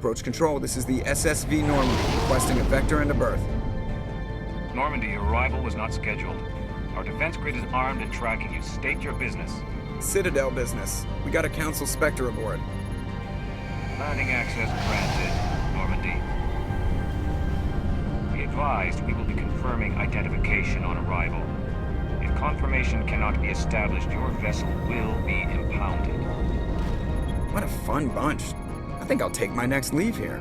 Approach control, this is the SSV Normandy, requesting a vector and a berth. Normandy, your arrival was not scheduled. Our defense grid is armed and tracking you. State your business. Citadel business. We got a Council Spectre aboard. Landing access granted, Normandy. Be advised, we will be confirming identification on arrival. If confirmation cannot be established, your vessel will be impounded. What a fun bunch. I think I'll take my next leave here.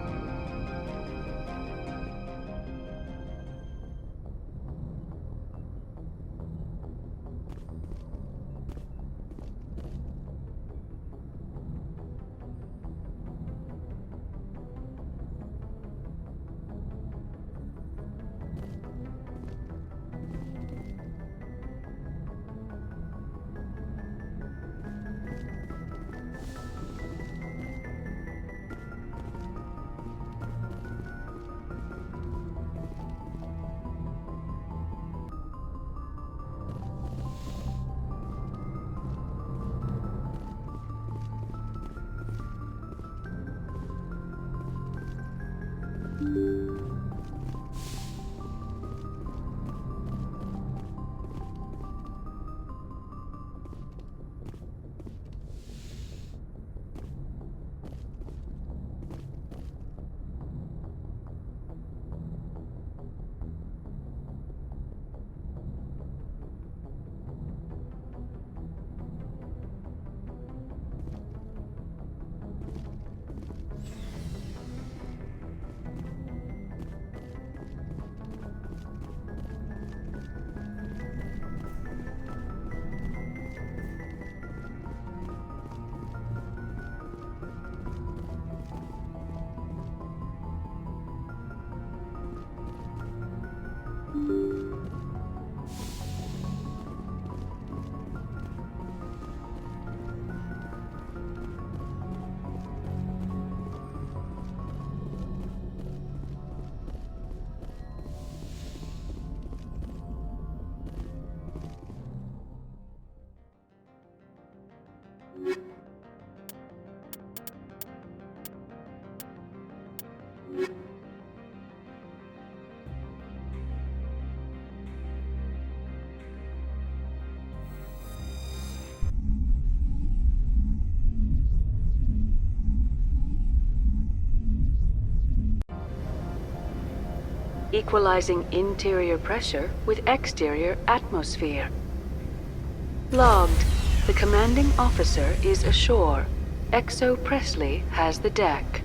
Equalizing interior pressure with exterior atmosphere. Logged. The commanding officer is ashore. XO Presley has the deck.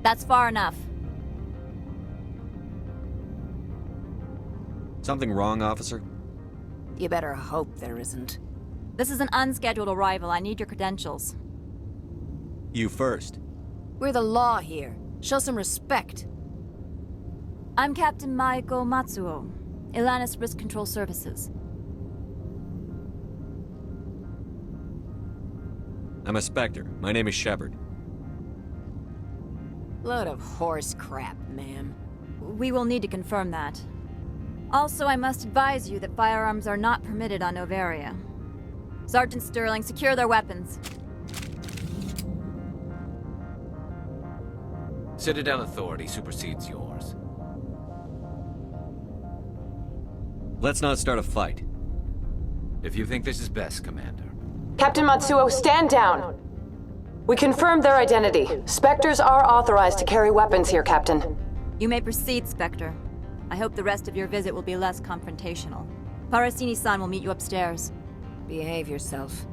That's far enough. Something wrong, officer? You better hope there isn't. This is an unscheduled arrival. I need your credentials. You first. We're the law here. Show some respect. I'm Captain Maiko Matsuo, Ilanis Risk Control Services. I'm a Spectre. My name is Shepard. Load of horse crap, ma'am. We will need to confirm that. Also, I must advise you that firearms are not permitted on Novaria. Sergeant Sterling, secure their weapons. Citadel authority supersedes yours. Let's not start a fight. If you think this is best, Commander. Captain Matsuo, stand down! We confirmed their identity. Spectres are authorized to carry weapons here, Captain. You may proceed, Spectre. I hope the rest of your visit will be less confrontational. Parasini-san will meet you upstairs. Behave yourself.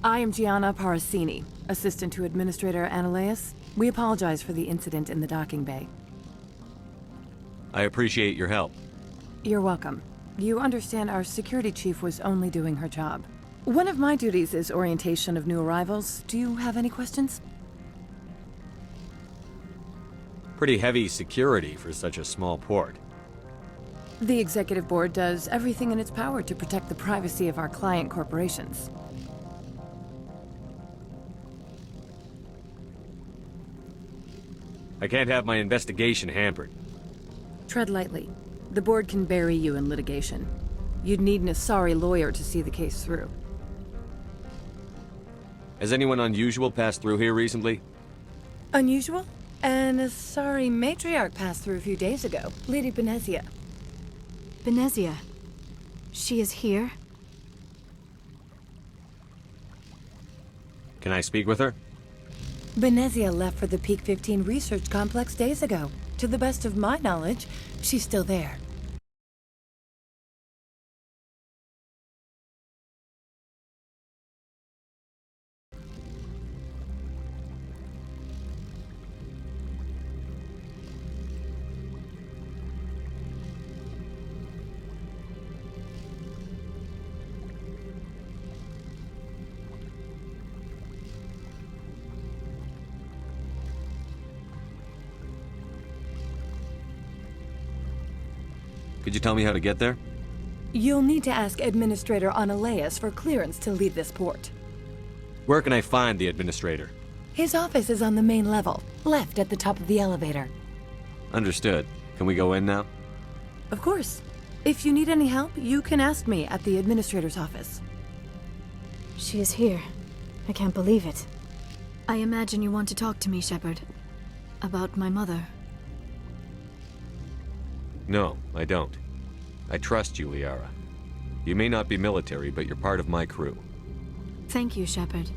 I am Gianna Parasini, assistant to Administrator Ananias. We apologize for the incident in the docking bay. I appreciate your help. You're welcome. You understand our security chief was only doing her job. One of my duties is orientation of new arrivals. Do you have any questions? Pretty heavy security for such a small port. The executive board does everything in its power to protect the privacy of our client corporations. I can't have my investigation hampered. Tread lightly. The board can bury you in litigation. You'd need an Asari lawyer to see the case through. Has anyone unusual passed through here recently? Unusual? An Asari matriarch passed through a few days ago. Lady Benezia. Benezia? She is here? Can I speak with her? Benezia left for the Peak 15 research complex days ago. To the best of my knowledge, she's still there. Could you tell me how to get there? You'll need to ask Administrator Ananias for clearance to leave this port. Where can I find the administrator? His office is on the main level, left at the top of the elevator. Understood. Can we go in now? Of course. If you need any help, you can ask me at the administrator's office. She is here. I can't believe it. I imagine you want to talk to me, Shepard. About my mother. No, I don't. I trust you, Liara. You may not be military, but you're part of my crew. Thank you, Shepard.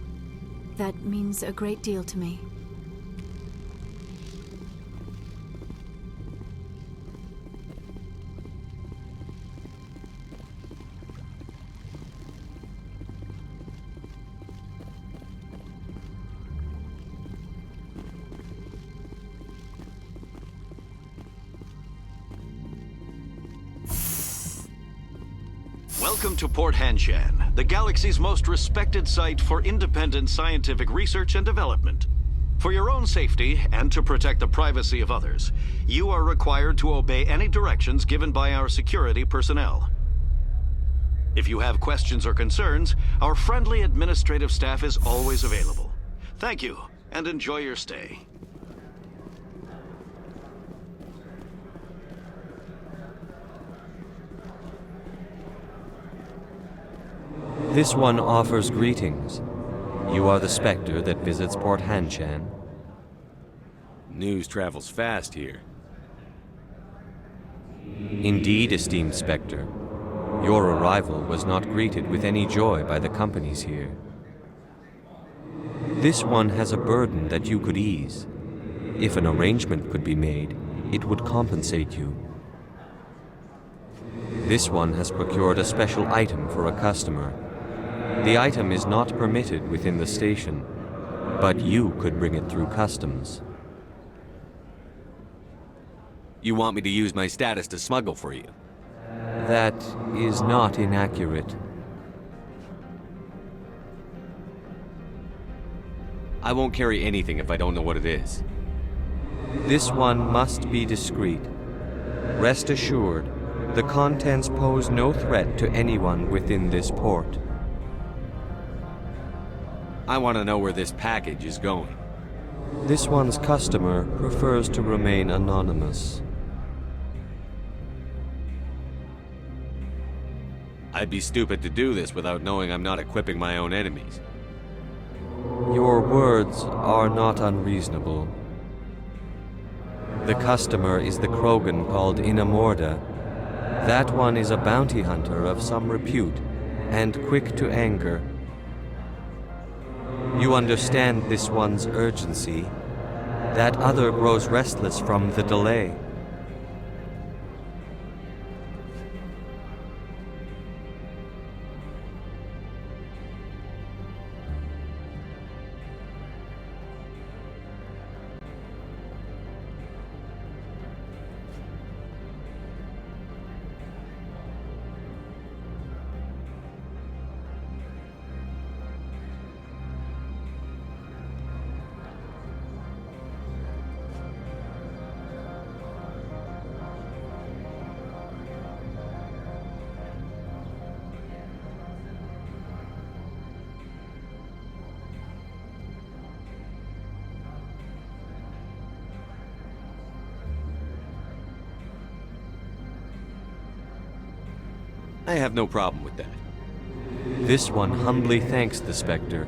That means a great deal to me. Welcome to Port Hanshan, the galaxy's most respected site for independent scientific research and development. For your own safety, and to protect the privacy of others, you are required to obey any directions given by our security personnel. If you have questions or concerns, our friendly administrative staff is always available. Thank you, and enjoy your stay. This one offers greetings. You are the Spectre that visits Port Hanshan. News travels fast here. Indeed, esteemed Spectre. Your arrival was not greeted with any joy by the companies here. This one has a burden that you could ease. If an arrangement could be made, it would compensate you. This one has procured a special item for a customer. The item is not permitted within the station, but you could bring it through customs. You want me to use my status to smuggle for you? That is not inaccurate. I won't carry anything if I don't know what it is. This one must be discreet. Rest assured, the contents pose no threat to anyone within this port. I want to know where this package is going. This one's customer prefers to remain anonymous. I'd be stupid to do this without knowing I'm not equipping my own enemies. Your words are not unreasonable. The customer is the Krogan called Inamorda. That one is a bounty hunter of some repute, and quick to anger. You understand this one's urgency. That other grows restless from the delay. I have no problem with that. This one humbly thanks the Spectre.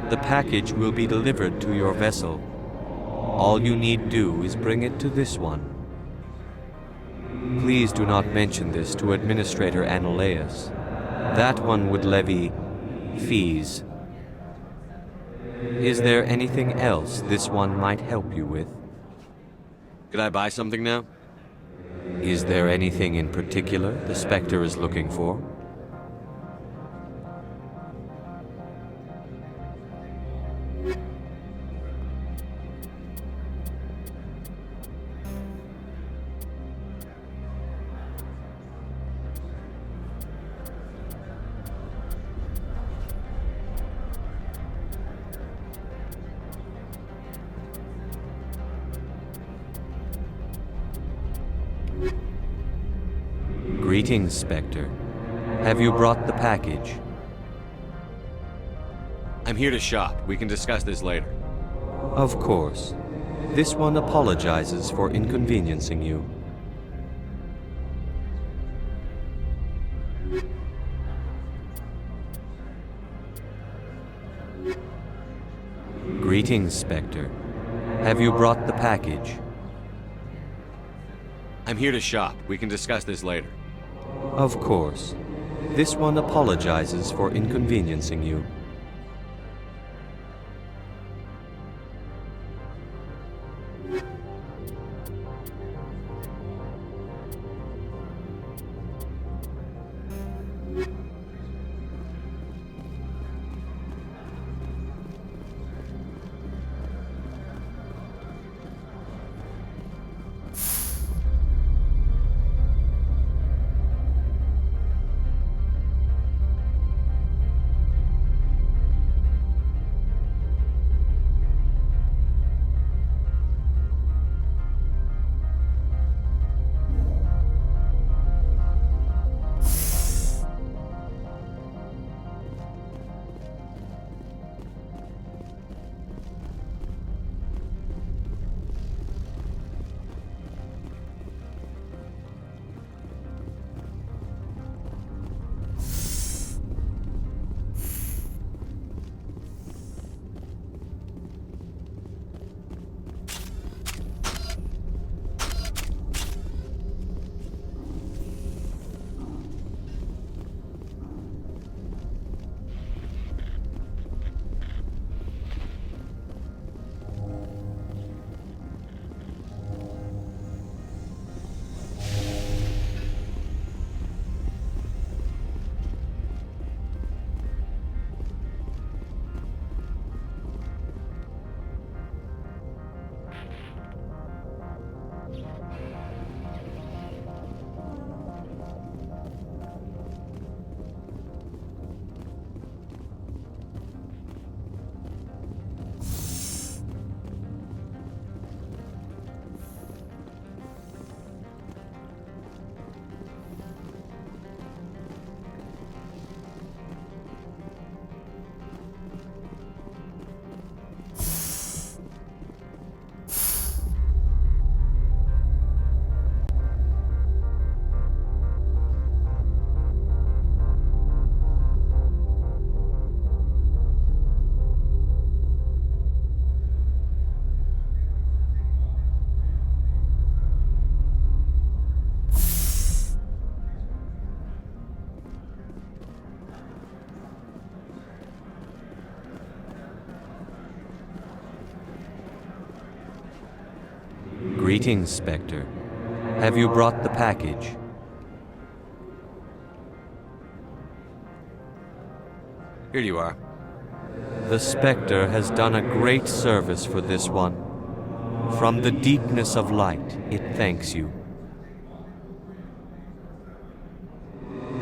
The package will be delivered to your vessel. All you need do is bring it to this one. Please do not mention this to Administrator Annaleus. That one would levy fees. Is there anything else this one might help you with? Could I buy something now? Is there anything in particular the Spectre is looking for? Greetings, Spectre. Have you brought the package? I'm here to shop. We can discuss this later. Of course. This one apologizes for inconveniencing you. Greetings, Spectre. Have you brought the package? I'm here to shop. We can discuss this later. Of course. This one apologizes for inconveniencing you. Greetings, Spectre. Have you brought the package? Here you are. The Spectre has done a great service for this one. From the deepness of light, it thanks you.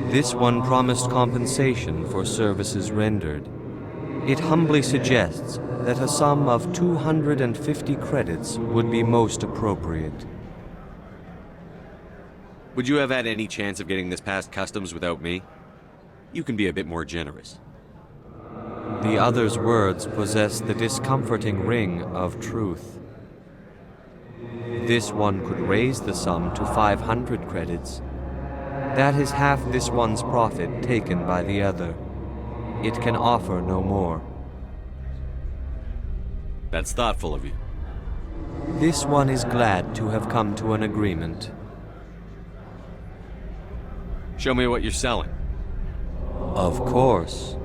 This one promised compensation for services rendered. It humbly suggests that a sum of 250 credits would be most appropriate. Would you have had any chance of getting this past customs without me? You can be a bit more generous. The other's words possess the discomforting ring of truth. This one could raise the sum to 500 credits. That is half this one's profit taken by the other. It can offer no more. That's thoughtful of you. This one is glad to have come to an agreement. Show me what you're selling. Of course.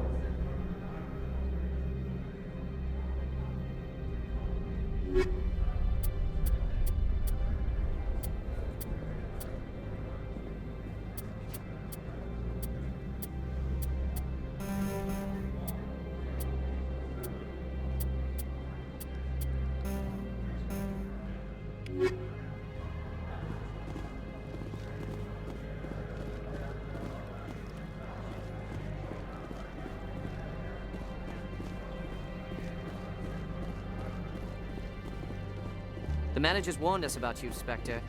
The managers warned us about you, Spectre.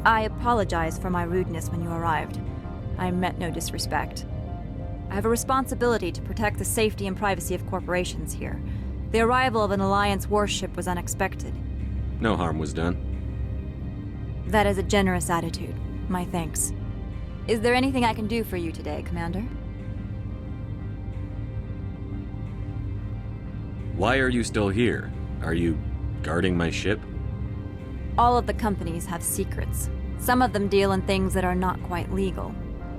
I apologize for my rudeness when you arrived. I meant no disrespect. I have a responsibility to protect the safety and privacy of corporations here. The arrival of an Alliance warship was unexpected. No harm was done. That is a generous attitude. My thanks. Is there anything I can do for you today, Commander? Why are you still here? Are you guarding my ship? All of the companies have secrets. Some of them deal in things that are not quite legal.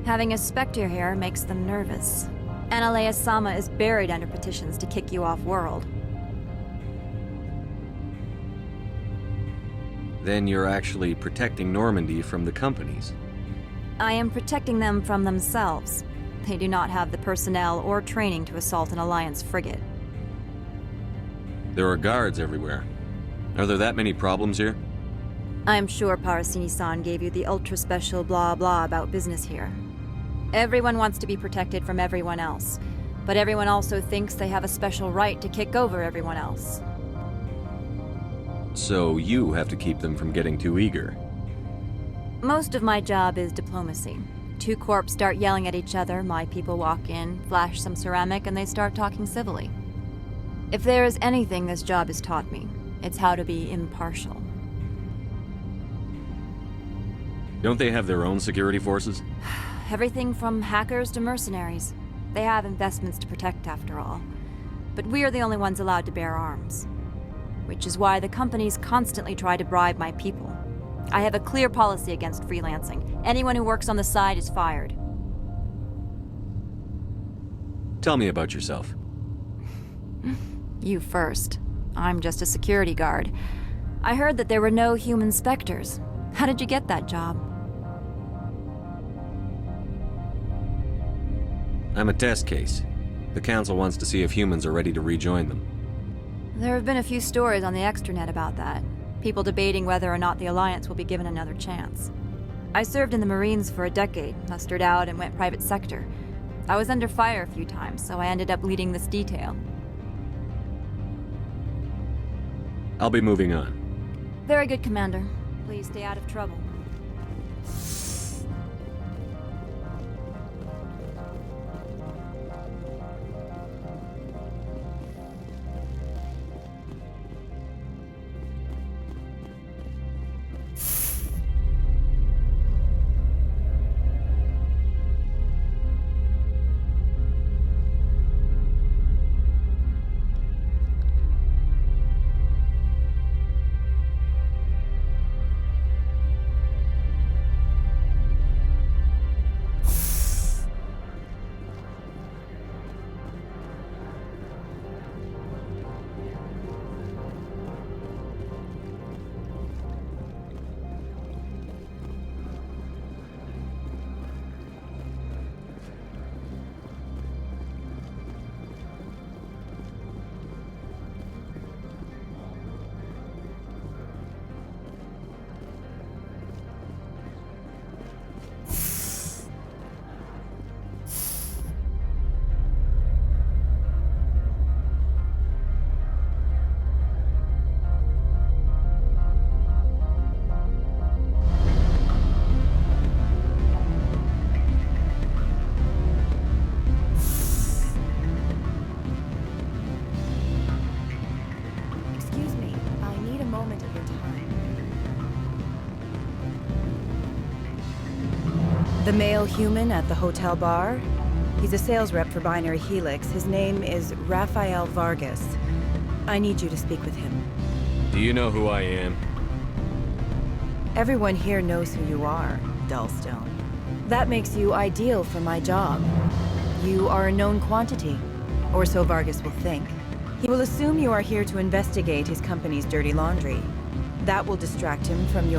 Having a Spectre here makes them nervous. Analea-sama is buried under petitions to kick you off-world. Then you're actually protecting Normandy from the companies. I am protecting them from themselves. They do not have the personnel or training to assault an Alliance frigate. There are guards everywhere. Are there that many problems here? I'm sure Parasini-san gave you the ultra-special blah blah about business here. Everyone wants to be protected from everyone else, but everyone also thinks they have a special right to kick over everyone else. So you have to keep them from getting too eager. Most of my job is diplomacy. Two corps start yelling at each other, my people walk in, flash some ceramic, and they start talking civilly. If there is anything this job has taught me, it's how to be impartial. Don't they have their own security forces? Everything from hackers to mercenaries. They have investments to protect, after all. But we are the only ones allowed to bear arms. Which is why the companies constantly try to bribe my people. I have a clear policy against freelancing. Anyone who works on the side is fired. Tell me about yourself. You first. I'm just a security guard. I heard that there were no human specters. How did you get that job? I'm a test case. The Council wants to see if humans are ready to rejoin them. There have been a few stories on the extranet about that. People debating whether or not the Alliance will be given another chance. I served in the Marines for a decade, mustered out and went private sector. I was under fire a few times, so I ended up leading this detail. I'll be moving on. Very good, Commander. Please stay out of trouble. The male human at the hotel bar? He's a sales rep for Binary Helix. His name is Rafael Vargas. I need you to speak with him. Do you know who I am? Everyone here knows who you are, Dullstone. That makes you ideal for my job. You are a known quantity, or so Vargas will think. He will assume you are here to investigate his company's dirty laundry. That will distract him from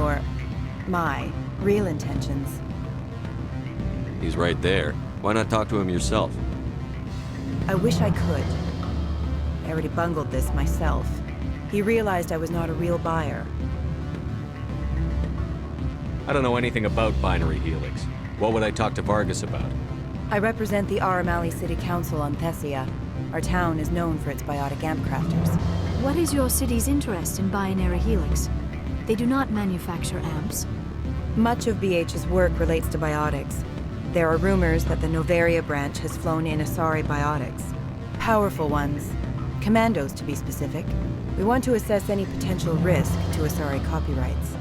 my real intentions. He's right there. Why not talk to him yourself? I wish I could. I already bungled this myself. He realized I was not a real buyer. I don't know anything about Binary Helix. What would I talk to Vargas about? I represent the Aramali City Council on Thessia. Our town is known for its biotic amp crafters. What is your city's interest in Binary Helix? They do not manufacture amps. Much of BH's work relates to biotics. There are rumors that the Novaria branch has flown in Asari biotics. Powerful ones. Commandos, to be specific. We want to assess any potential risk to Asari copyrights.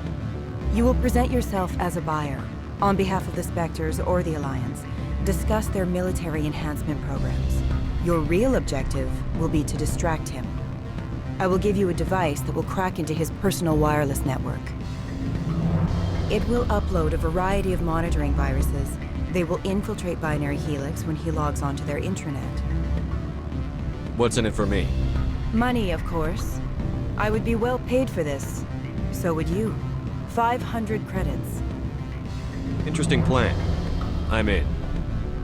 You will present yourself as a buyer, on behalf of the Spectres or the Alliance. Discuss their military enhancement programs. Your real objective will be to distract him. I will give you a device that will crack into his personal wireless network. It will upload a variety of monitoring viruses. They will infiltrate Binary Helix when he logs onto their intranet. What's in it for me? Money, of course. I would be well paid for this. So would you. 500 credits. Interesting plan. I'm in.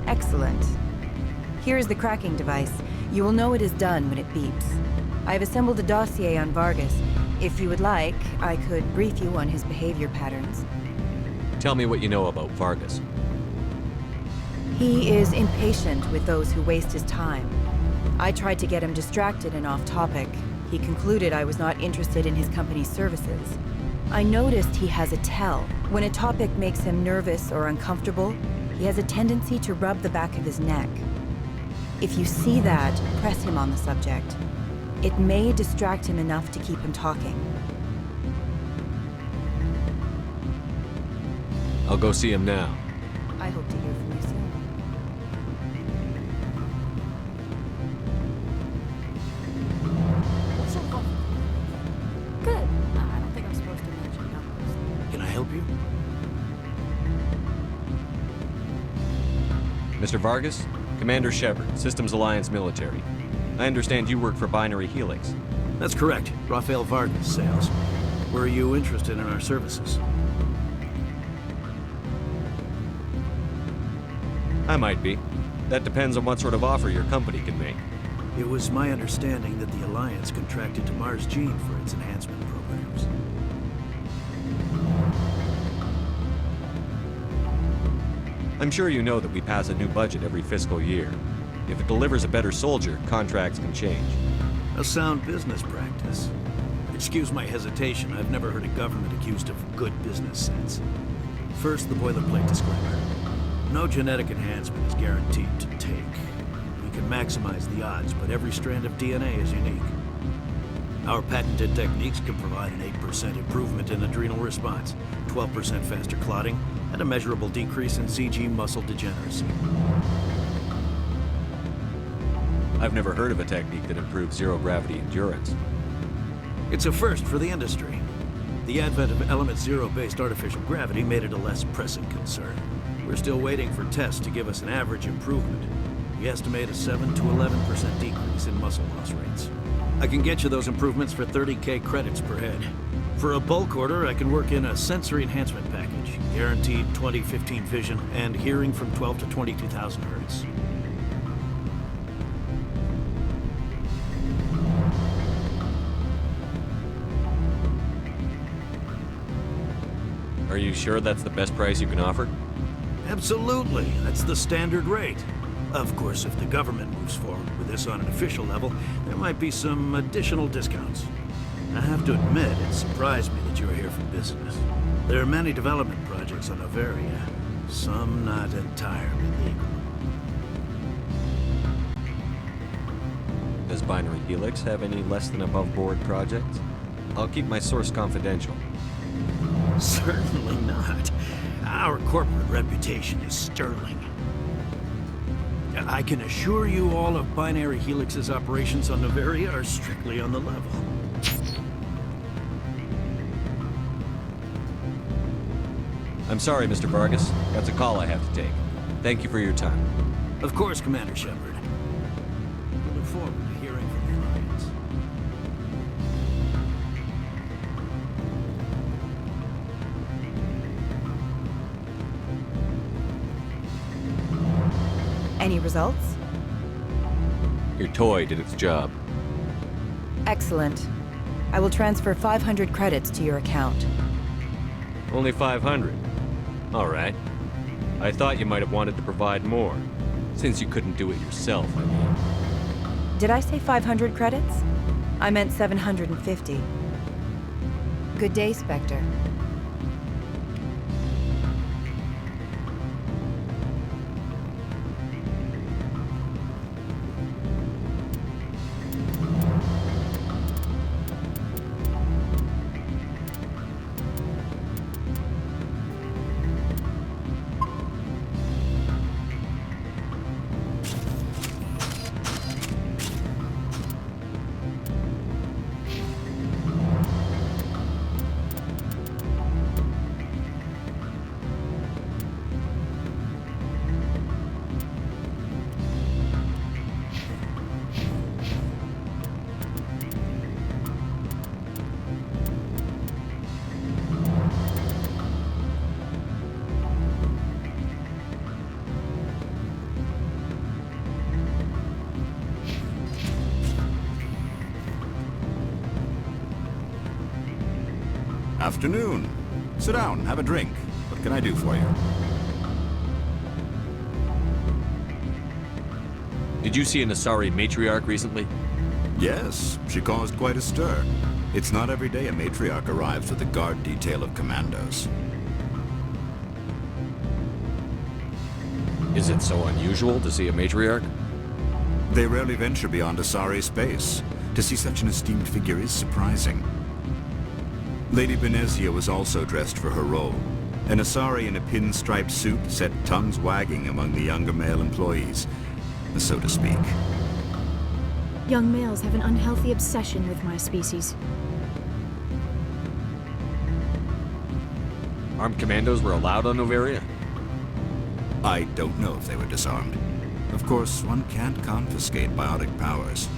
Excellent. Here is the cracking device. You will know it is done when it beeps. I have assembled a dossier on Vargas. If you would like, I could brief you on his behavior patterns. Tell me what you know about Vargas. He is impatient with those who waste his time. I tried to get him distracted and off topic. He concluded I was not interested in his company's services. I noticed he has a tell. When a topic makes him nervous or uncomfortable, he has a tendency to rub the back of his neck. If you see that, press him on the subject. It may distract him enough to keep him talking. I'll go see him now. I hope to hear from you soon. Good. I don't think I'm supposed to mention numbers. Can I help you? Mr. Vargas? Commander Shepard, Systems Alliance Military. I understand you work for Binary Helix. That's correct. Rafael Vargas, sales. Were you interested in our services? I might be. That depends on what sort of offer your company can make. It was my understanding that the Alliance contracted to Mars Gene for its enhancement programs. I'm sure you know that we pass a new budget every fiscal year. If it delivers a better soldier, contracts can change. A sound business practice. Excuse my hesitation, I've never heard a government accused of good business sense. First, the boilerplate disclaimer. No genetic enhancement is guaranteed to take. We can maximize the odds, but every strand of DNA is unique. Our patented techniques can provide an 8% improvement in adrenal response, 12% faster clotting, and a measurable decrease in CG muscle degeneracy. I've never heard of a technique that improves zero-gravity endurance. It's a first for the industry. The advent of element zero-based artificial gravity made it a less pressing concern. We're still waiting for tests to give us an average improvement. We estimate a 7 to 11% decrease in muscle loss rates. I can get you those improvements for 30K credits per head. For a bulk order, I can work in a sensory enhancement package, guaranteed 20/15 vision and hearing from 12 to 22,000 hertz. Are you sure that's the best price you can offer? Absolutely. That's the standard rate. Of course, if the government moves forward with this on an official level, there might be some additional discounts. I have to admit, it surprised me that you were here for business. There are many development projects on Noveria, some not entirely legal. Does Binary Helix have any less than above-board projects? I'll keep my source confidential. Certainly not. Our corporate reputation is sterling. I can assure you all of Binary Helix's operations on Noveria are strictly on the level. I'm sorry, Mr. Vargas. That's a call I have to take. Thank you for your time. Of course, Commander Shepard. We look forward to hearing from the Alliance. Any results? Your toy did its job. Excellent. I will transfer 500 credits to your account. Only 500. All right. I thought you might have wanted to provide more. Since you couldn't do it yourself, I mean. Did I say 500 credits? I meant 750. Good day, Spectre. Afternoon. Sit down, have a drink. What can I do for you? Did you see an Asari matriarch recently? Yes, she caused quite a stir. It's not every day a matriarch arrives with a guard detail of commandos. Is it so unusual to see a matriarch? They rarely venture beyond Asari space. To see such an esteemed figure is surprising. Lady Benezia was also dressed for her role. An Asari in a pinstriped suit set tongues wagging among the younger male employees, so to speak. Young males have an unhealthy obsession with my species. Armed commandos were allowed on Noveria? I don't know if they were disarmed. Of course, one can't confiscate biotic powers.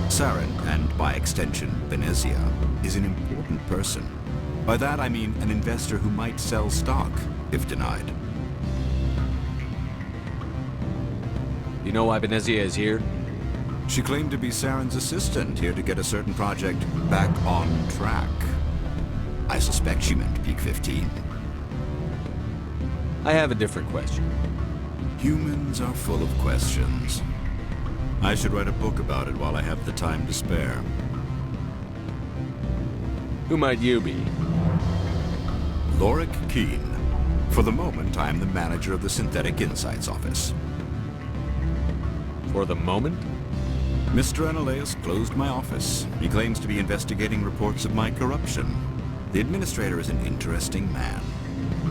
Saren, and by extension, Benezia, is an important person. By that I mean an investor who might sell stock, if denied. You know why Benezia is here? She claimed to be Saren's assistant, here to get a certain project back on track. I suspect she meant Peak 15. I have a different question. Humans are full of questions. I should write a book about it while I have the time to spare. Who might you be? Lorik Keen. For the moment, I am the manager of the Synthetic Insights Office. For the moment? Mr. Analeus closed my office. He claims to be investigating reports of my corruption. The administrator is an interesting man.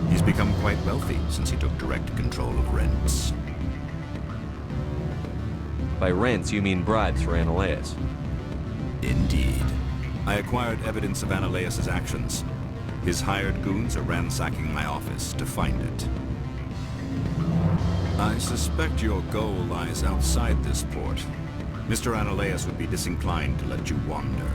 He's become quite wealthy since he took direct control of rents. By rents, you mean bribes for Analeus? Indeed. I acquired evidence of Analeus's actions. His hired goons are ransacking my office to find it. I suspect your goal lies outside this port. Mr. Analeus would be disinclined to let you wander.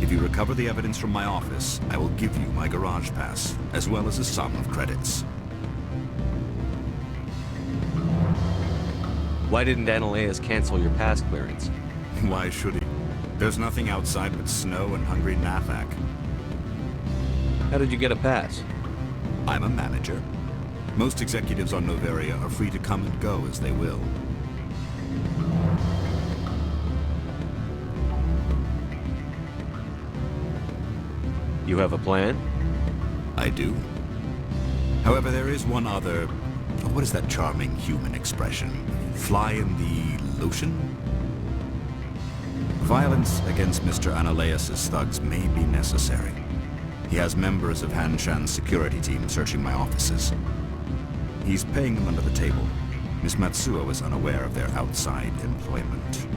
If you recover the evidence from my office, I will give you my garage pass, as well as a sum of credits. Why didn't Analeus cancel your pass clearance? Why should he? There's nothing outside but snow and hungry Nathak. How did you get a pass? I'm a manager. Most executives on Noveria are free to come and go as they will. You have a plan? I do. However, there is one other... What is that charming human expression? Fly in the lotion? Violence against Mr. Analeus' thugs may be necessary. He has members of Hanshan's security team searching my offices. He's paying them under the table. Miss Matsuo is unaware of their outside employment.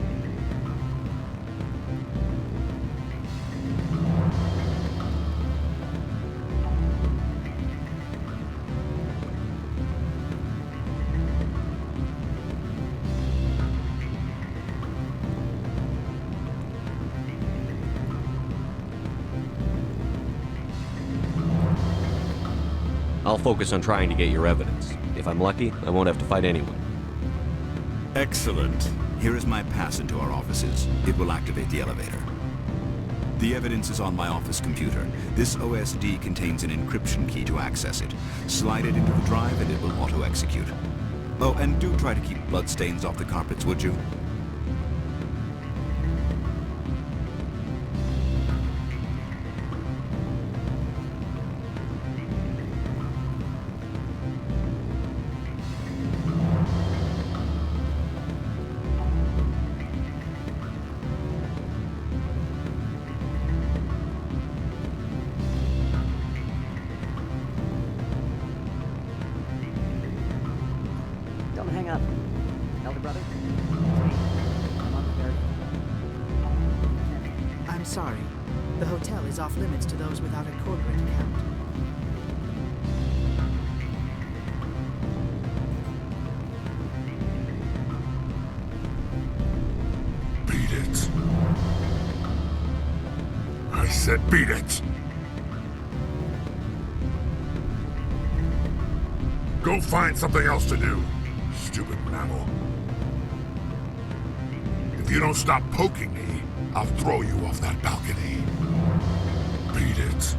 I'll focus on trying to get your evidence. If I'm lucky, I won't have to fight anyone. Excellent. Here is my pass into our offices. It will activate the elevator. The evidence is on my office computer. This OSD contains an encryption key to access it. Slide it into the drive and it will auto-execute. Oh, and do try to keep bloodstains off the carpets, would you? Don't hang up. Elder brother? It's me. I'm on the very... I'm sorry. The hotel is off limits to those without a corporate account. Beat it. I said beat it. Go find something else to do, stupid mammal. If you don't stop poking me, I'll throw you off that balcony. Beat it.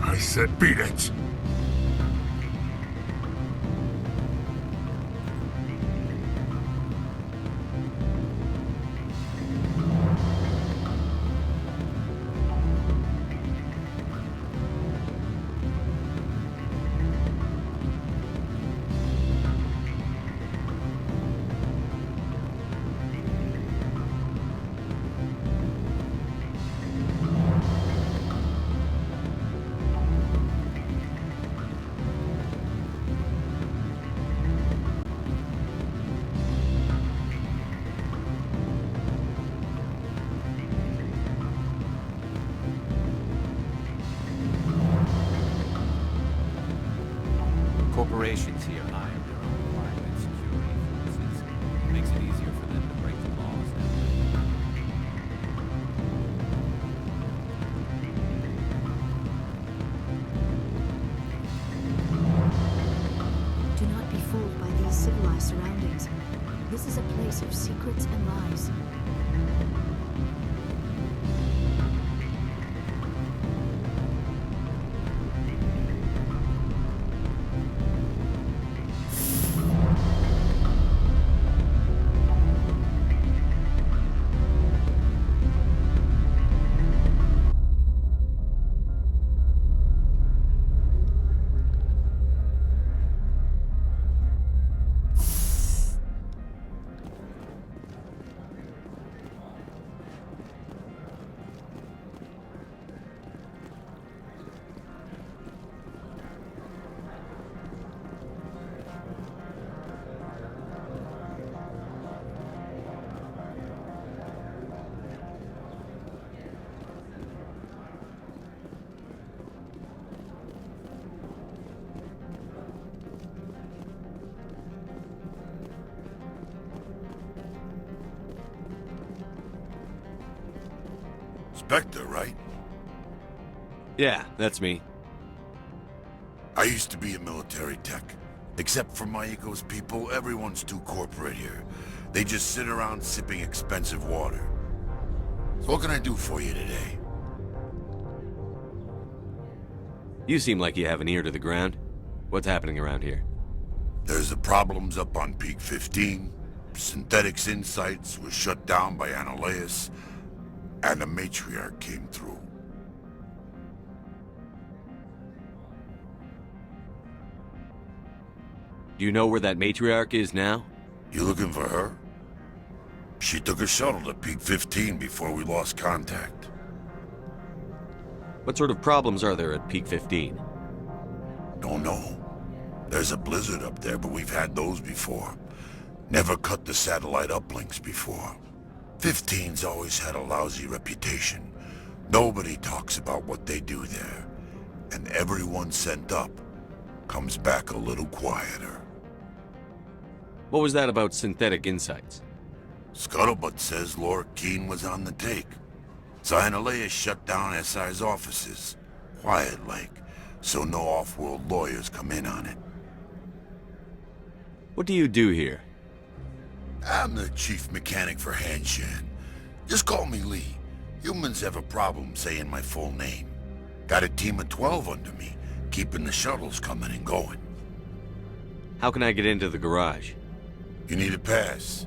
I said beat it. Corporations here hire their own private security forces. It makes it easier for them to break the laws that way. Do not be fooled by these civilized surroundings. This is a place of secrets and lies. Spectre, right? Yeah, that's me. I used to be a military tech. Except for Maiko's people, everyone's too corporate here. They just sit around sipping expensive water. So what can I do for you today? You seem like you have an ear to the ground. What's happening around here? There's the problems up on Peak 15. Synthetics Insights was shut down by Annihilus. And the matriarch came through. Do you know where that matriarch is now? You looking for her? She took a shuttle to Peak 15 before we lost contact. What sort of problems are there at Peak 15? Don't know. There's a blizzard up there, but we've had those before. Never cut the satellite uplinks before. 15's always had a lousy reputation. Nobody talks about what they do there. And everyone sent up comes back a little quieter. What was that about Synthetic Insights? Scuttlebutt says Laura Keene was on the take. Annihilus shut down SI's offices. Quiet-like, so no off-world lawyers come in on it. What do you do here? I'm the chief mechanic for Hanshan. Just call me Lee. Humans have a problem saying my full name. Got a team of 12 under me, keeping the shuttles coming and going. How can I get into the garage? You need a pass.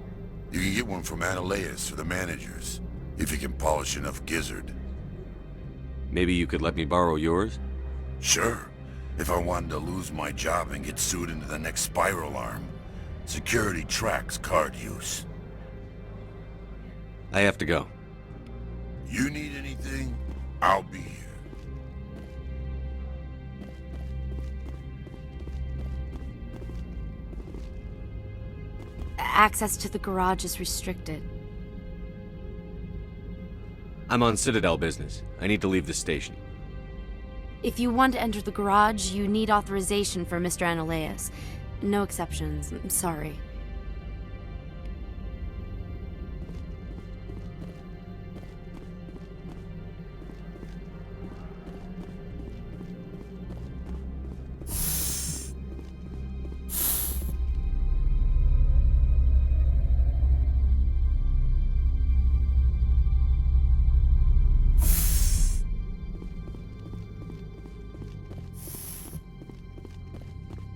You can get one from Annihilus or the managers, if you can polish enough gizzard. Maybe you could let me borrow yours? Sure. If I wanted to lose my job and get sued into the next spiral arm. Security tracks card use. I have to go. You need anything, I'll be here. access to the garage is restricted. I'm on Citadel business. I need to leave the station. If you want to enter the garage, you need authorization for Mr. Analeas. No exceptions. I'm sorry.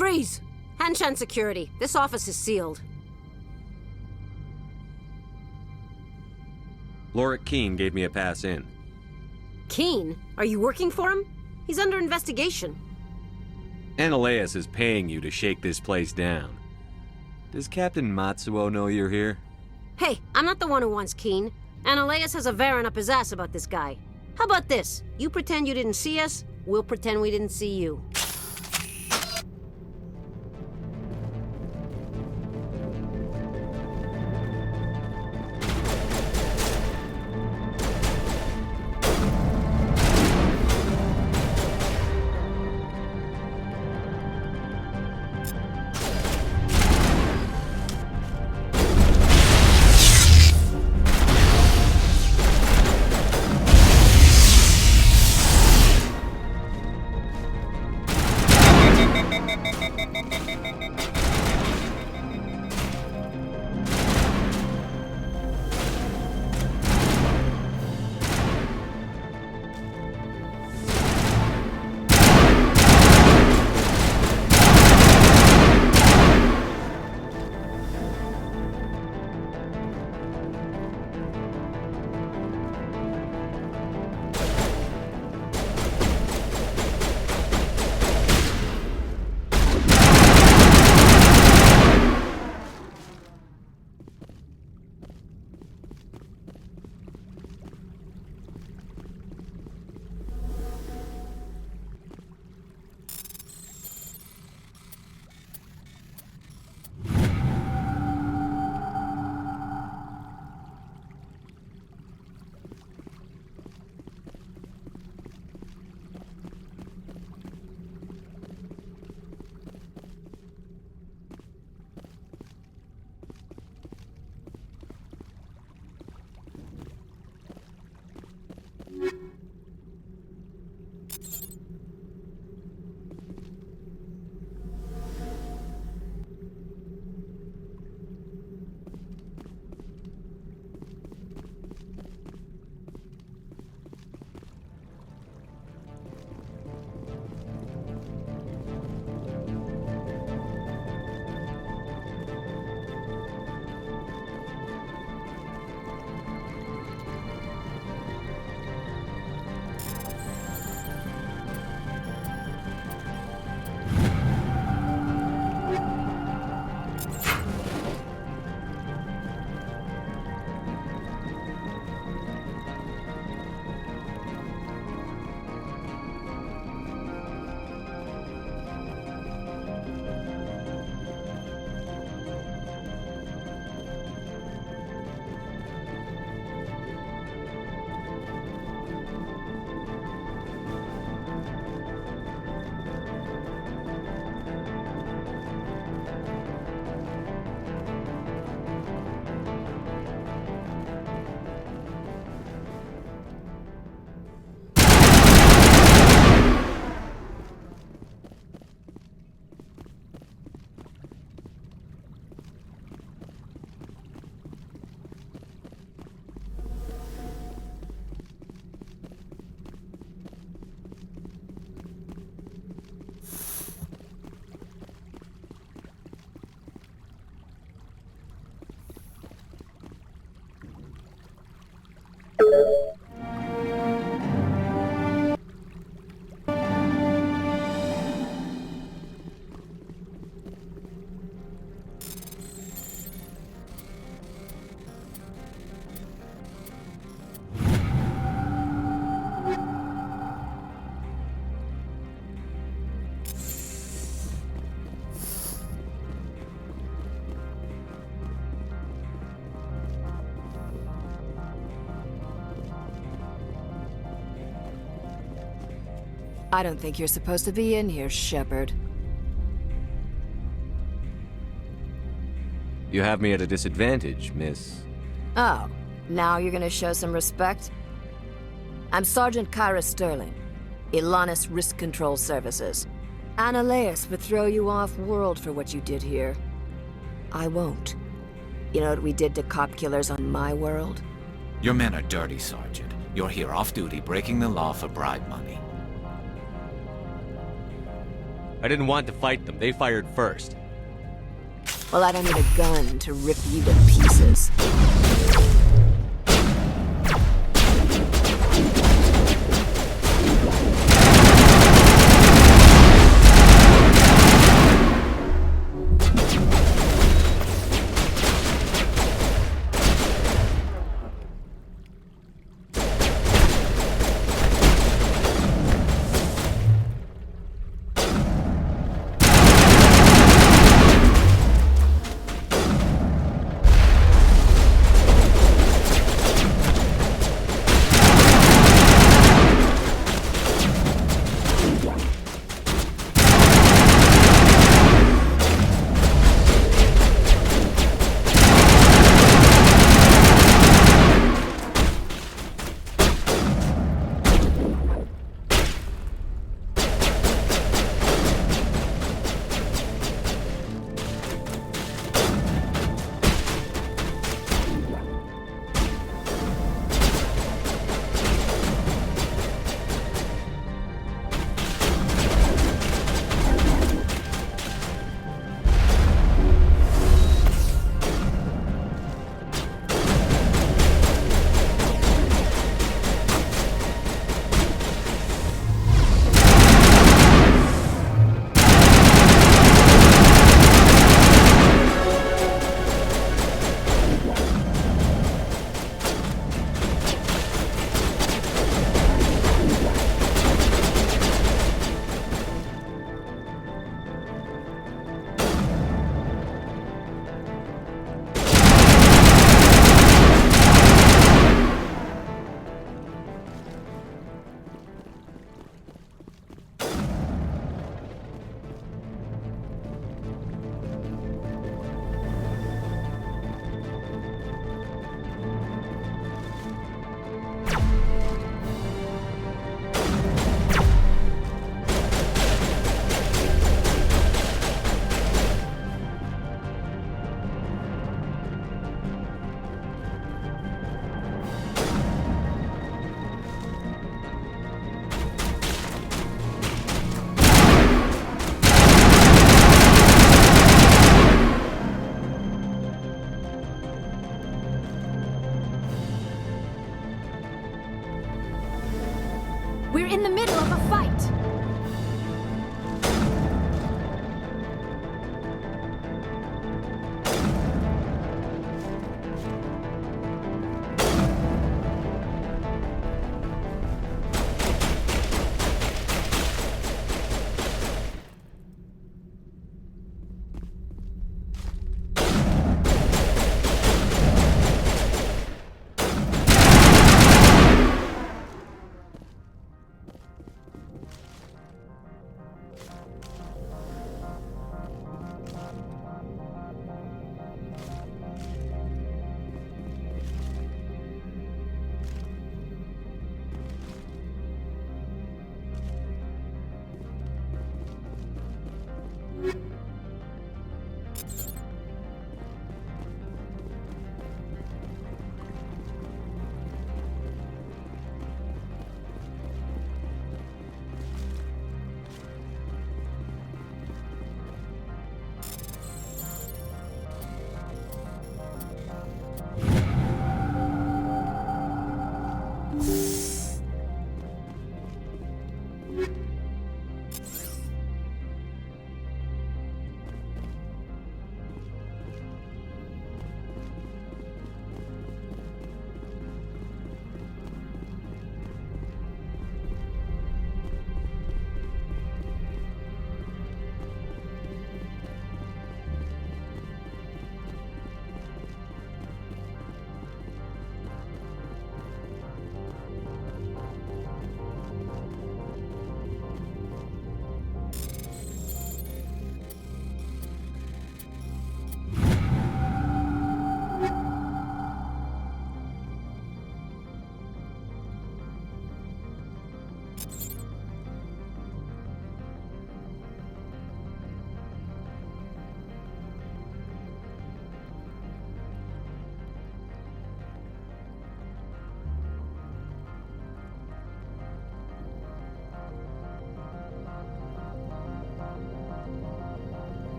Freeze! Hanshan security. This office is sealed. Lorik Keene gave me a pass in. Keene? Are you working for him? He's under investigation. Analeas is paying you to shake this place down. Does Captain Matsuo know you're here? Hey, I'm not the one who wants Keene. Analeas has a Varen up his ass about this guy. How about this? You pretend you didn't see us, we'll pretend we didn't see you. I don't think you're supposed to be in here, Shepard. You have me at a disadvantage, miss. Oh, now you're gonna show some respect? I'm Sergeant Kyra Sterling, Ilanis Risk Control Services. Annaleas would throw you off-world for what you did here. I won't. You know what we did to cop killers on my world? Your men are dirty, Sergeant. You're here off-duty breaking the law for bribe money. I didn't want to fight them. They fired first. Well, I don't need a gun to rip you to pieces.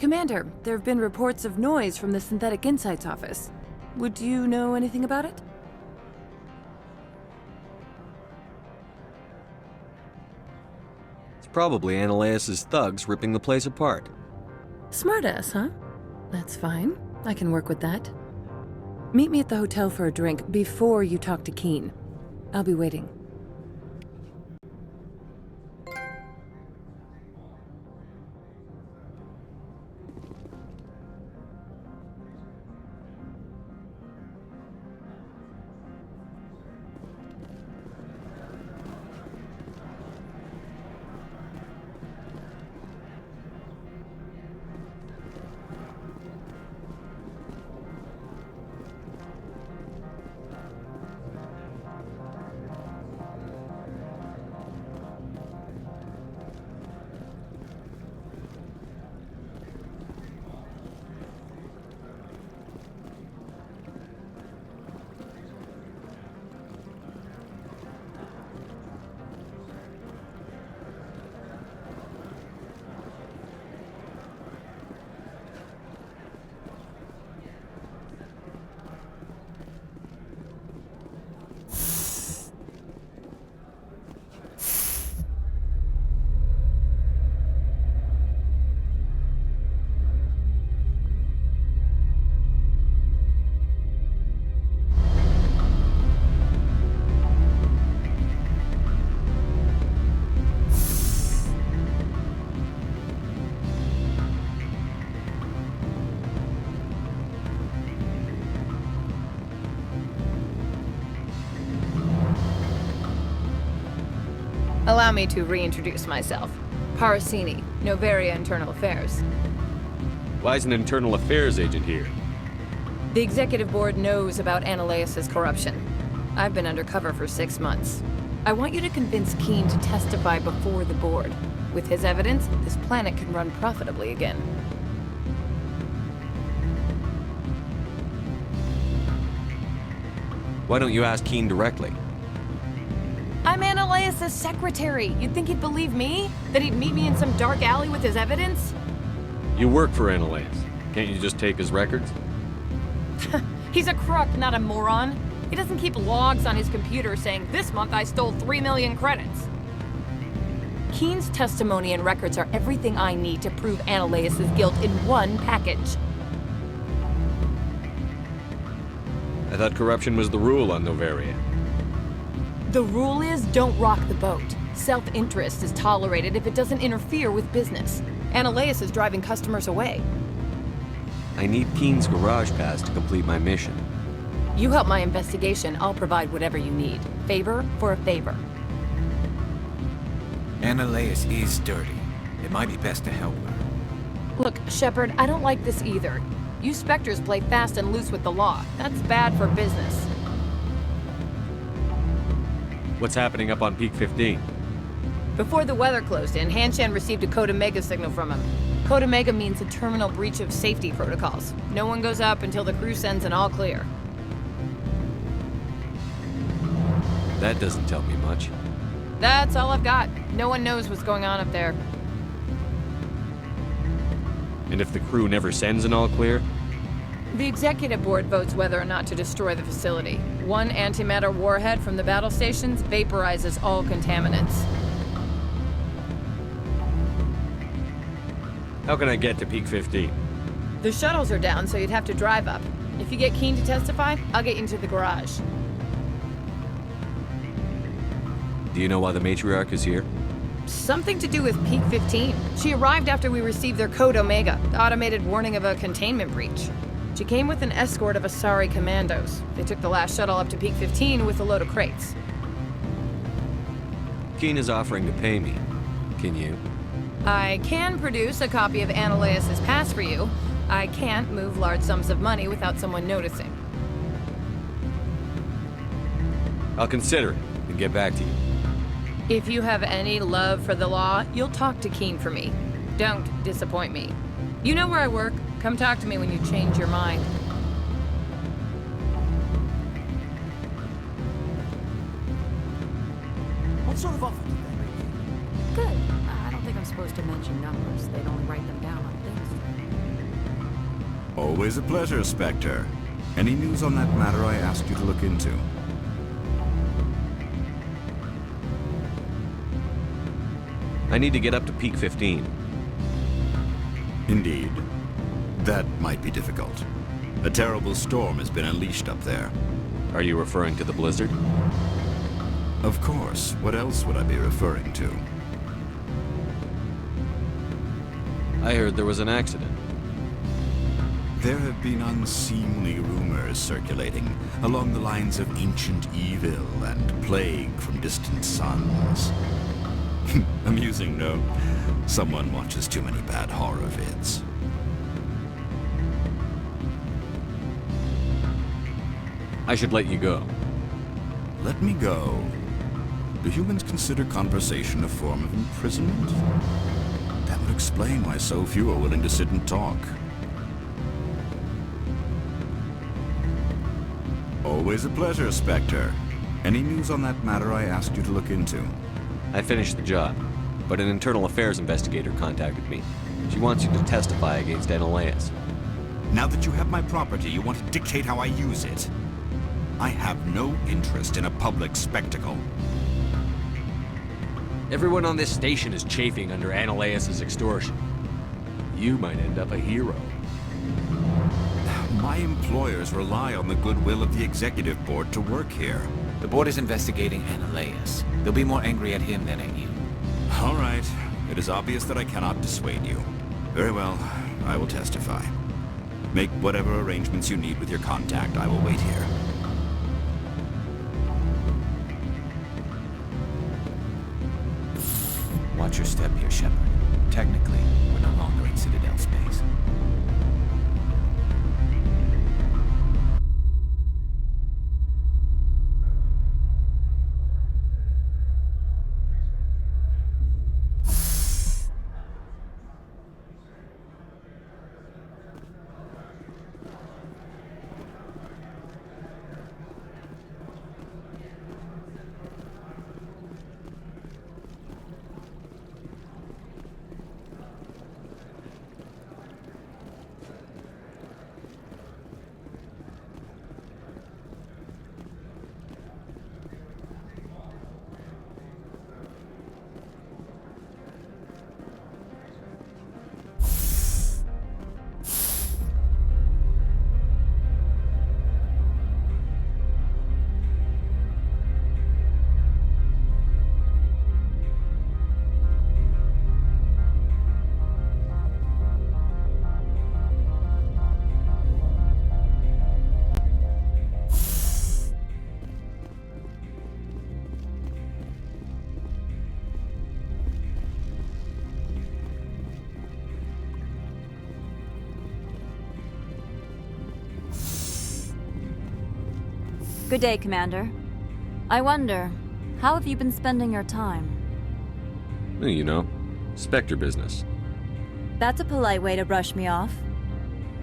Commander, there have been reports of noise from the Synthetic Insights office. Would you know anything about it? It's probably Ananias' thugs ripping the place apart. Smartass, huh? That's fine. I can work with that. Meet me at the hotel for a drink before you talk to Keen. I'll be waiting. Allow me to reintroduce myself. Parasini, Novaria Internal Affairs. Why is an internal affairs agent here? The executive board knows about Ananias' corruption. I've been undercover for 6 months. I want you to convince Keen to testify before the board. With his evidence, this planet can run profitably again. Why don't you ask Keen directly? I'm Ananias' secretary. You'd think he'd believe me? That he'd meet me in some dark alley with his evidence? You work for Ananias. Can't you just take his records? He's a crook, not a moron. He doesn't keep logs on his computer saying, this month I stole 3 million credits. Keen's testimony and records are everything I need to prove Ananias' guilt in one package. I thought corruption was the rule on Novaria. The rule is, don't rock the boat. Self-interest is tolerated if it doesn't interfere with business. Ananias is driving customers away. I need Keen's garage pass to complete my mission. You help my investigation, I'll provide whatever you need. Favor for a favor. Ananias is dirty. It might be best to help her. Look, Shepard, I don't like this either. You Spectres play fast and loose with the law. That's bad for business. What's happening up on Peak 15? Before the weather closed in, Hanshan received a Code Omega signal from him. Code Omega means a terminal breach of safety protocols. No one goes up until the crew sends an all clear. That doesn't tell me much. That's all I've got. No one knows what's going on up there. And if the crew never sends an all clear? The executive board votes whether or not to destroy the facility. One antimatter warhead from the battle stations vaporizes all contaminants. How can I get to Peak 15? The shuttles are down, so you'd have to drive up. If you get Keen to testify, I'll get you into the garage. Do you know why the matriarch is here? Something to do with Peak 15. She arrived after we received their Code Omega, the automated warning of a containment breach. She came with an escort of Asari commandos. They took the last shuttle up to Peak 15 with a load of crates. Keen is offering to pay me. Can you? I can produce a copy of Ananias' pass for you. I can't move large sums of money without someone noticing. I'll consider it and get back to you. If you have any love for the law, you'll talk to Keen for me. Don't disappoint me. You know where I work. Come talk to me when you change your mind. What sort of offer did they make you? Good. I don't think I'm supposed to mention numbers. They'd only write them down on things. Always a pleasure, Spectre. Any news on that matter I asked you to look into? I need to get up to Peak 15. Indeed. That might be difficult. A terrible storm has been unleashed up there. Are you referring to the blizzard? Of course. What else would I be referring to? I heard there was an accident. There have been unseemly rumors circulating along the lines of ancient evil and plague from distant suns. Amusing, no? Someone watches too many bad horror vids. I should let you go. Let me go? Do humans consider conversation a form of imprisonment? That would explain why so few are willing to sit and talk. Always a pleasure, Spectre. Any news on that matter I asked you to look into? I finished the job, but an internal affairs investigator contacted me. She wants you to testify against Analeas. Now that you have my property, you want to dictate how I use it. I have no interest in a public spectacle. Everyone on this station is chafing under Analeas' extortion. You might end up a hero. My employers rely on the goodwill of the executive board to work here. The board is investigating Analeas. They'll be more angry at him than at you. All right. It is obvious that I cannot dissuade you. Very well. I will testify. Make whatever arrangements you need with your contact. I will wait here. Watch your step here, Shepard. Technically, we're no longer in Citadel space. Good day, Commander. I wonder, how have you been spending your time? Well, you know, Spectre business. That's a polite way to brush me off.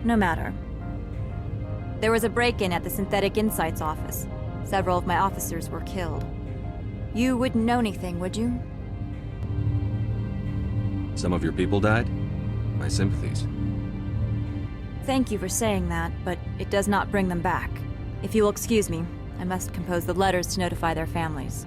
No matter. There was a break-in at the Synthetic Insights office. Several of my officers were killed. You wouldn't know anything, would you? Some of your people died? My sympathies. Thank you for saying that, but it does not bring them back. If you will excuse me, I must compose the letters to notify their families.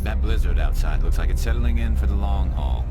That blizzard outside looks like it's settling in for the long haul.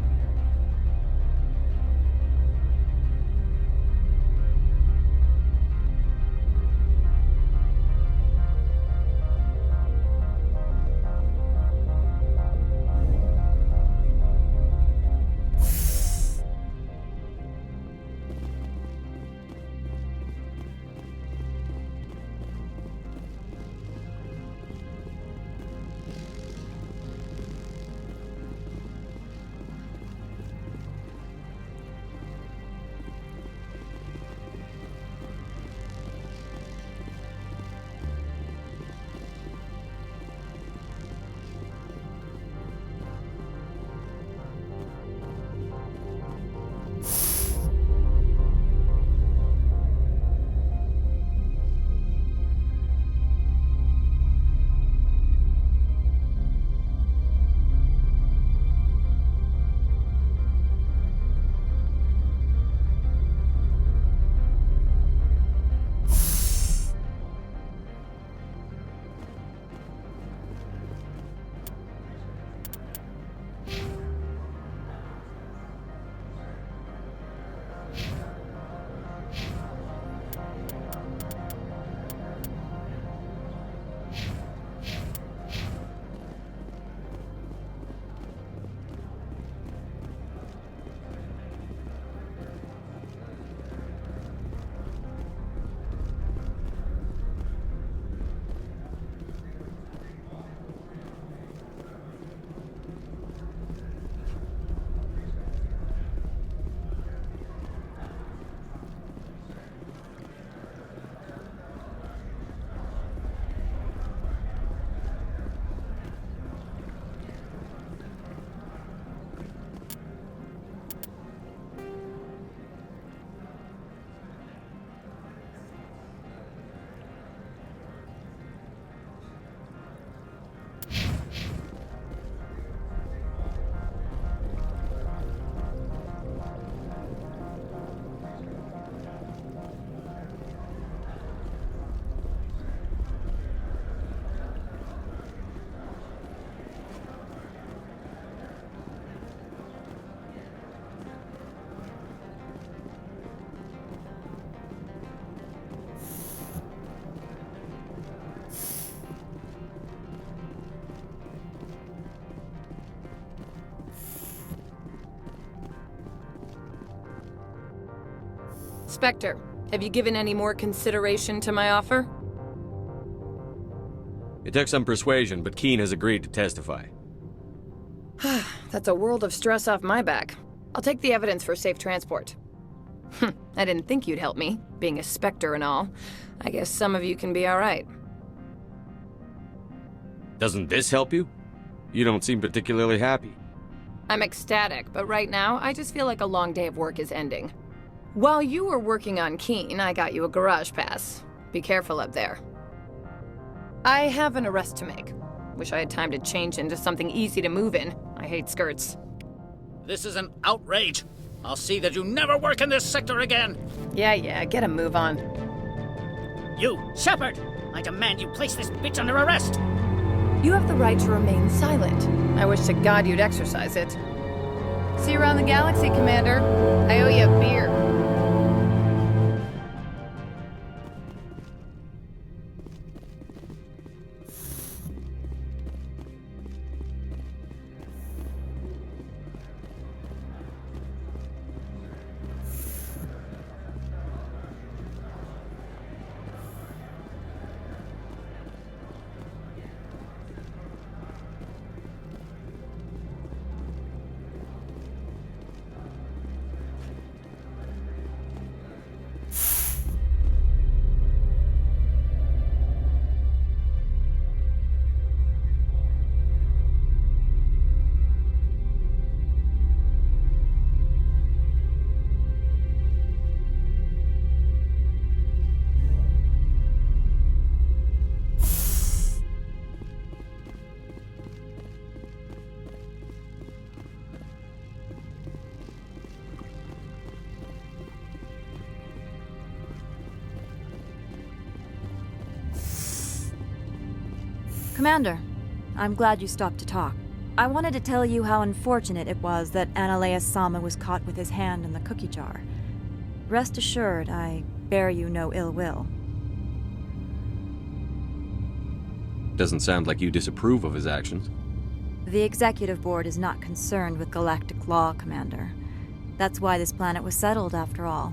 Spectre, have you given any more consideration to my offer? It took some persuasion, but Keen has agreed to testify. That's a world of stress off my back. I'll take the evidence for safe transport. I didn't think you'd help me, being a Spectre and all. I guess some of you can be alright. Doesn't this help you? You don't seem particularly happy. I'm ecstatic, but right now, I just feel like a long day of work is ending. While you were working on Keen, I got you a garage pass. Be careful up there. I have an arrest to make. Wish I had time to change into something easy to move in. I hate skirts. This is an outrage. I'll see that you never work in this sector again. Yeah, get a move on. You, Shepard! I demand you place this bitch under arrest! You have the right to remain silent. I wish to God you'd exercise it. See you around the galaxy, Commander. I owe you a beer. Commander, I'm glad you stopped to talk. I wanted to tell you how unfortunate it was that Analea-sama was caught with his hand in the cookie jar. Rest assured, I bear you no ill will. Doesn't sound like you disapprove of his actions. The Executive Board is not concerned with galactic law, Commander. That's why this planet was settled, after all.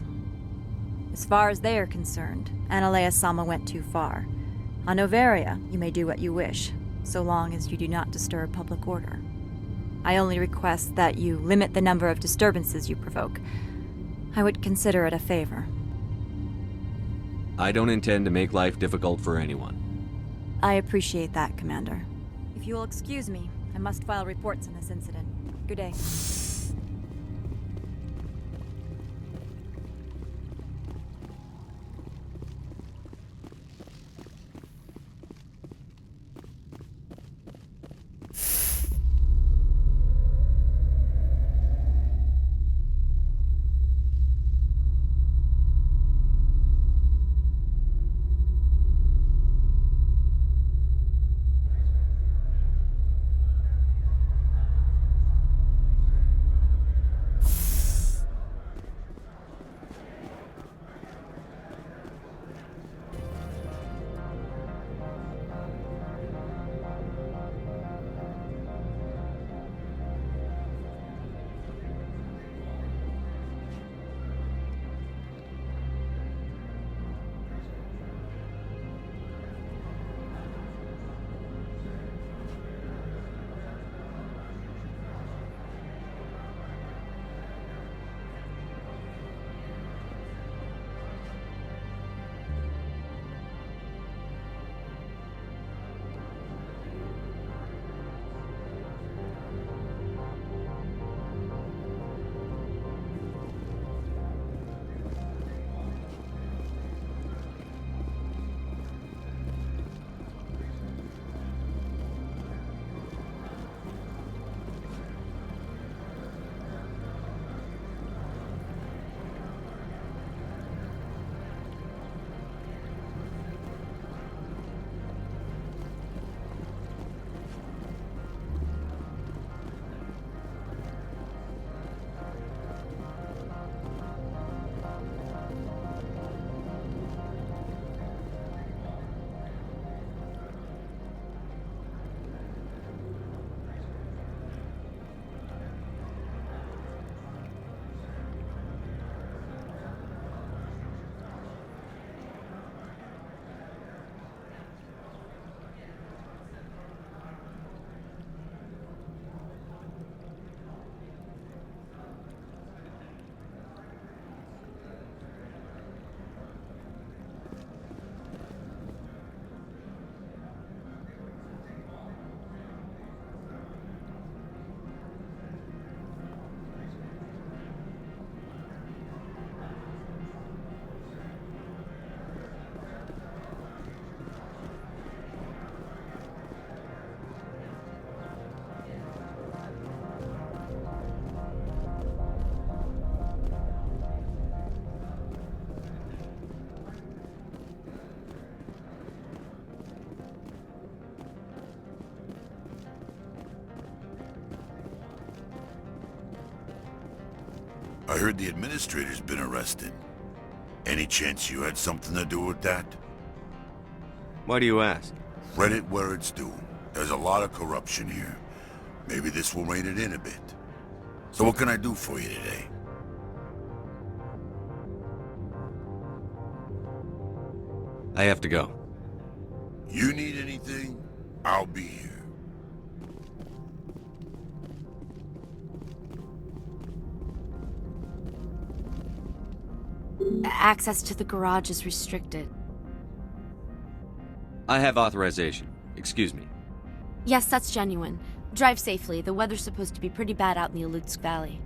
As far as they are concerned, Analea-sama went too far. On Noveria, you may do what you wish, so long as you do not disturb public order. I only request that you limit the number of disturbances you provoke. I would consider it a favor. I don't intend to make life difficult for anyone. I appreciate that, Commander. If you will excuse me, I must file reports on this incident. Good day. I heard the administrator's been arrested. Any chance you had something to do with that? Why do you ask? Credit where it's due. There's a lot of corruption here. Maybe this will rein it in a bit. So what can I do for you today? I have to go. You need anything? I'll be here. Access to the garage is restricted. I have authorization. Excuse me. Yes, that's genuine. Drive safely. The weather's supposed to be pretty bad out in the Alutsk Valley.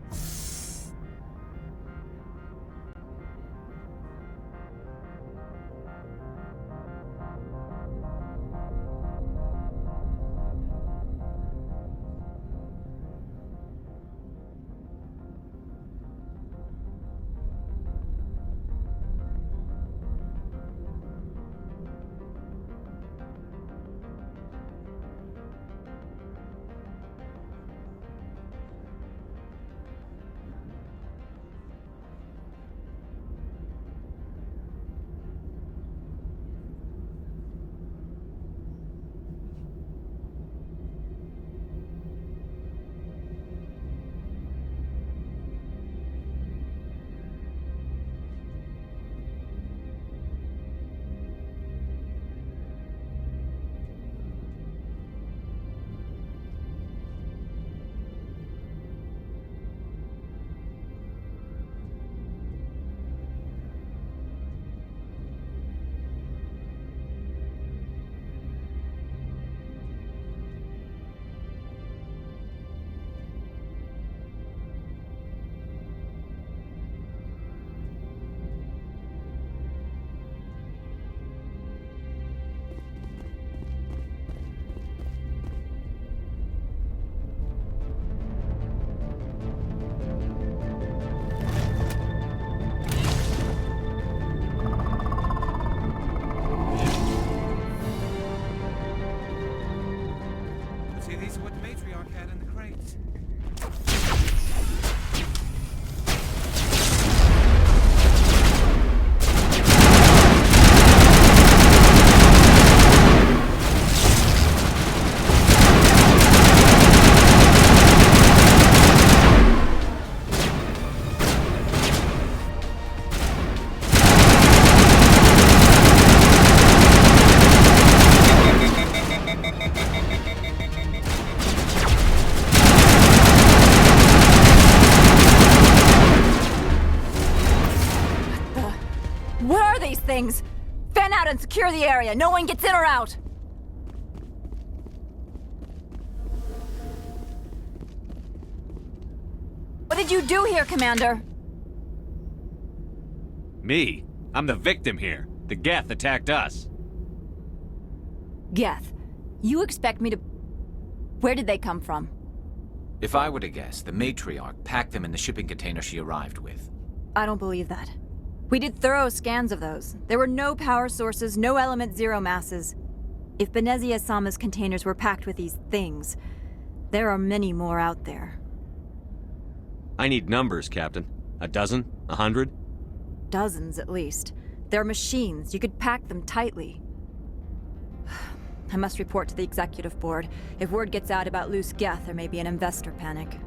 these are what the matriarch had in the crates. What are these things? Fan out and secure the area. No one gets in or out. What did you do here, Commander? Me? I'm the victim here. The Geth attacked us. Geth, you expect me to... Where did they come from? If I were to guess, the matriarch packed them in the shipping container she arrived with. I don't believe that. We did thorough scans of those. There were no power sources, no element zero masses. If Benezia-sama's containers were packed with these things, there are many more out there. I need numbers, Captain. A dozen? 100? Dozens, at least. They're machines. You could pack them tightly. I must report to the executive board. If word gets out about loose Geth, there may be an investor panic.